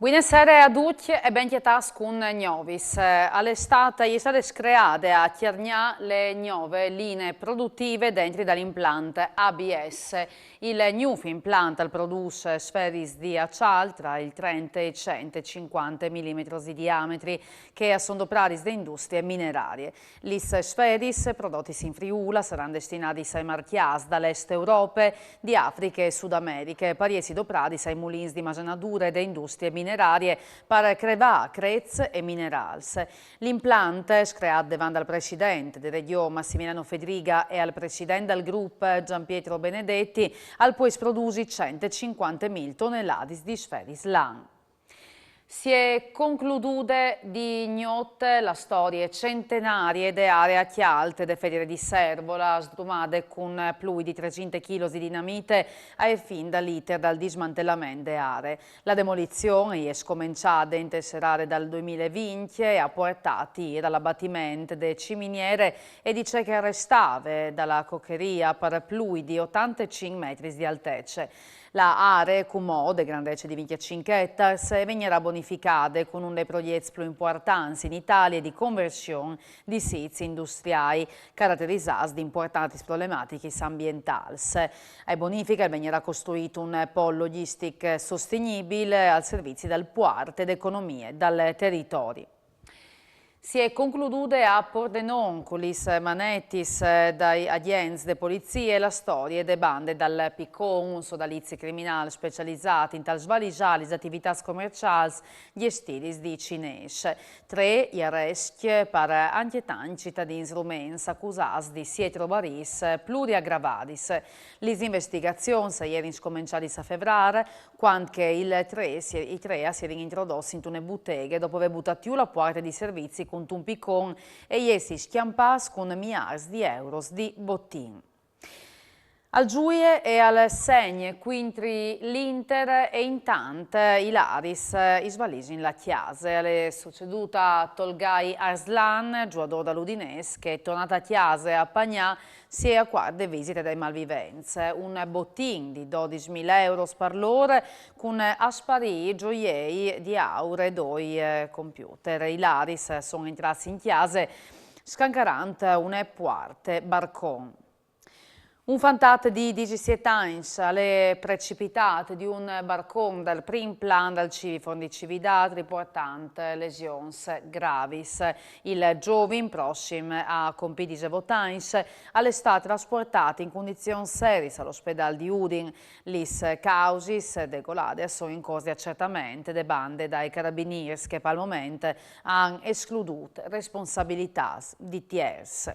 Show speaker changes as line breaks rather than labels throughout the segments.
Buonasera a tutti e benvenuti con Novis. All'estate è state create a Chiargnà le nuove linee produttive dentro dall'impianto ABS. Il nuovo impianto produce sferis di acciaio tra il 30 e i 150 mm di diametri che sono doprati da industrie minerarie. Le sferis prodotte in Friuli saranno destinati ai marchias dall'est Europa, di Africa e Sud America, pariesi doprati ai mulins di macenature e industrie minerarie per crevà, crez e minerals. L'impianto, creato davanti al presidente della Regione Massimiliano Fedriga e al presidente del gruppo Gianpietro Benedetti, al poi produci 150.000 tonnellate di sferis l'anno. Si è conclusa di notte la storia centenaria delle aree chialte delle federe di Servola, sdrumate con più di 300 kg di dinamite a fin dall'iter dal dismantellamento delle aree. La demolizione è scominciata in tesserare dal 2020 e ha portato dall'abbattimento delle ciminiere e di ciò che restava dalla coccheria per più di 85 metri di altezza. La area Cumò, di grandezza di 25 ettari, venirà bonificata con un dei progetti più importanti in Italia di conversione di siti industriali caratterizzati da importanti problematiche ambientali. A bonifica venirà costruito un polo logistico sostenibile al servizio del porto ed economie dal territorio. Si è conclusa a Pordenone con le manettis dai agenti di polizia e la storia delle bande dal piccone, un sodalizio criminale specializzato in tal svaligiare le attività commerciali gestite di cinesi. 3 gli arresti per anche tanti cittadini rumeni accusati di 7 robaris pluriaggravati. Le investigazioni ieri scominciate a febbraio, quando i tre si erano introdotti in una bottega dopo aver buttato la porta di servizi con un piccone e essi schiampati con miliardi di euro di bottini. Al Giuie e al Segne, quintri l'Inter e intanto i Laris svaligi in la Chiase. È succeduta Tolgai Arslan, giocatore dall'Udinese, che è tornata a Chiase a Pagnà, si è a guardia visite dai malvivenze. Un bottin di 12.000 euro per loro con aspari, gioielli di aure e 2 computer. I Laris sono entrati in Chiase scancarante un puarte barcon. Un fantato di 17 anni alle precipitate di un barcone dal primo plan del Civifon di Cividad riportante lesioni gravis. Il giovane prossimo a compiti votanti all'estate trasportato in condizioni serie all'ospedale di Udin. Le causis degolate sono in corso di accertamento de bande dai carabinieri che per il momento hanno escluso responsabilità di tiers.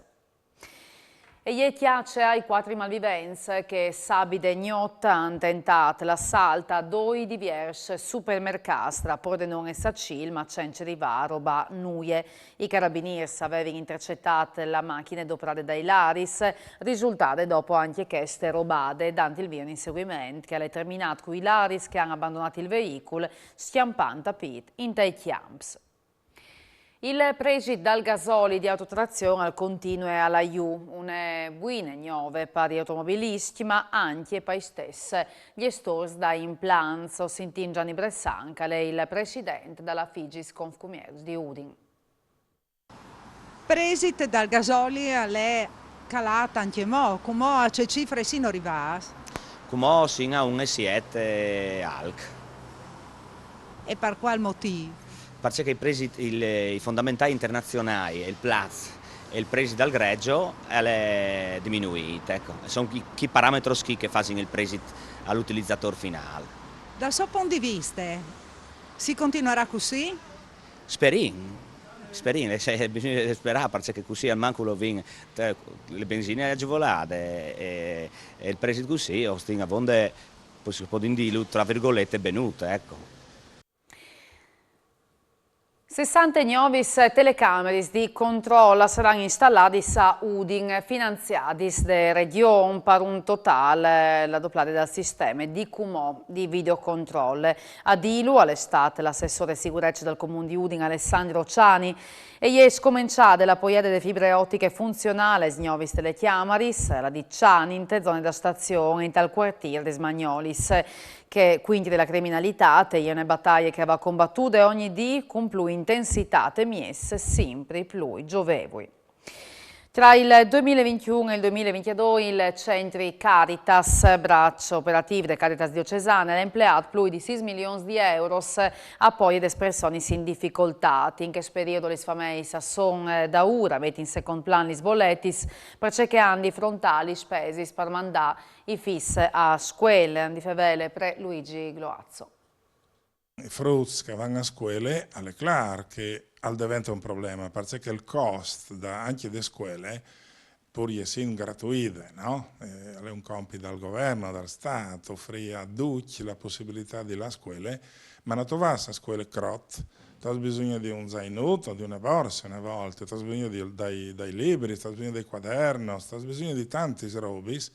E gli piace ai 4 malvivenze che sabide notte hanno tentato l'assalto a 2 diversi supermercati tra Pordenone e Sacil, ma senza arrivare a roba nuie. I carabinieri avevano intercettato la macchina doprate dai Laris, risultate dopo anche queste robate, dando il via in inseguimento che ha terminato con i Laris che hanno abbandonato il veicolo, schiampando a pit in dei camps. Il prezzo dal gasoli di autotrazione al continuo alla IU, una buona nuove per gli automobilisti, ma anche per i stessi gestori da implants. Sentin Gianni Bressanca, lei il presidente della Figis Confcommercio di Udin.
Presit dal gasoli è calata anche mo, come a che cifre si non arriva?
Come sino a 1,7 alc.
E per qual motivo?
Perché i fondamentali internazionali, il Platz e il prezzo dal greggio è diminuito. Ecco. Sono i parametri che fanno il prezzo all'utilizzatore finale.
Dal suo punto di vista, si continuerà così?
Speriamo, bisogna sperare perché così al manco lo vince le benzine agevolate e il prezzo così, ostina vonde può dire tra virgolette benute, ecco.
60 novis telecameras di controllo saranno installati a Udin, finanziati da Regione per un totale raddoppiato dal sistema di CUMO di videocontrollo. A dirlo all'estate l'assessore sicurezza del comune di Udin Alessandro Ciani e è scominciata la poieta delle fibre ottiche funzionali novis telechiamaris, la di Ciani in te zone da stazione in tal quartiere di Smagnolis, che quindi della criminalità è una battaglia che va combattuta ogni dì con più intensità e miesse sempre più giovevoli. Tra il 2021 e il 2022 il centri Caritas, braccio operativo delle Caritas diocesane, ha impiegato più di 6 milioni di euro a poi ed persone in difficoltà. In questo periodo le famiglie sono da ora, metti in secondo piano i bolletti, per cercare di frontali spesi per mandare i figli a scuola. Di Fevele pre Luigi Gloazzo.
I frutti che vanno a scuola, è chiaro che diventa un problema, perché il costo anche delle scuole, pur essendo gratuite, no? È un compito del governo, del Stato, offrire a tutti la possibilità di la scuola, ma non trovi a scuola crot, tu hai bisogno di un zainuto, di una borsa una volta, tu hai bisogno dei libri, tu hai bisogno dei quaderni, tu hai bisogno di tanti robis.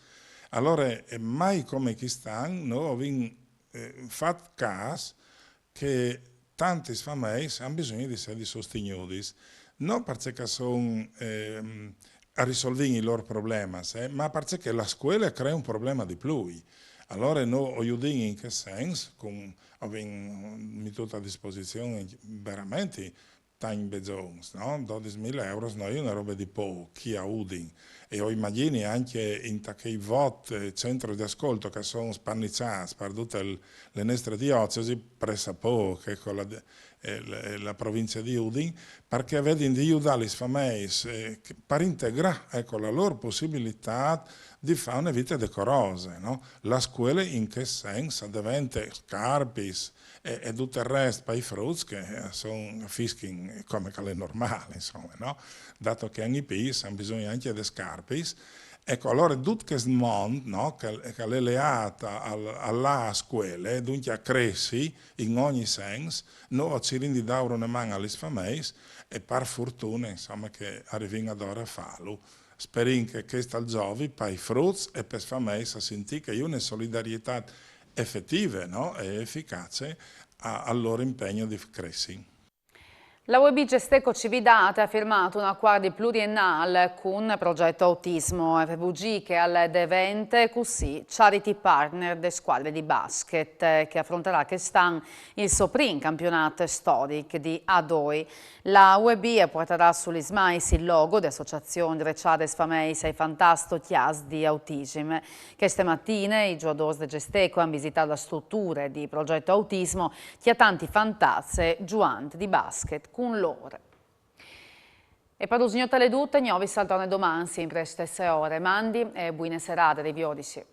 Allora, è mai come chi stanno, noi abbiamo fatto caso che tante famiglie hanno bisogno di essere sostenuti, non perché sono a risolvere i loro problemi, ma perché la scuola crea un problema di più. Allora noi aiutiamo in che senso, abbiamo messo a disposizione veramente tanti bisogni, no? 12.000 euro noi è una roba di poco, chi ha Udin. E ho immagini anche in quei voti centri di ascolto che sono spanniciati per tutte le nostre diocesi, pressa poco, con la provincia di Udin, perché vedono di aiutare le famiglie per integrare la loro possibilità di fare una vita decorosa. No? La scuola in che senso diventa scarpis e tutto il resto per i frutti che sono fischi come che è normale, insomma, no? Dato che ogni paese ha bisogno anche di scarpis. Ecco, allora tutto questo mondo, no, che è legato alla scuola, dunque cresce in ogni senso, noi ci rendi dare una mano alle famiglie e per fortuna, insomma, che arriviamo ad ora a farlo. Speriamo che questo giovane, per i frutti e per le famiglie, si senti che è una solidarietà effettiva, no, e efficace al loro impegno di crescere.
La UEB Gesteco Cividate ha firmato un accordo pluriennale con il progetto Autismo FVG che al devente così charity partner delle squadre di basket che affronterà quest'anno il suo primo campionato storico di A2. La UEB porterà sull'Ismais il logo dell'Associazione Recciade Sfamei Sei Fantasto Chias di Autism. Queste mattine i giocatori di Gesteco hanno visitato la struttura di progetto Autismo che ha tanti fantazze giovanti di basket con loro. E per lo signor Teledute, noi vi saltano domani, sempre alle stesse ore. Mandi e buone serate, riviodici.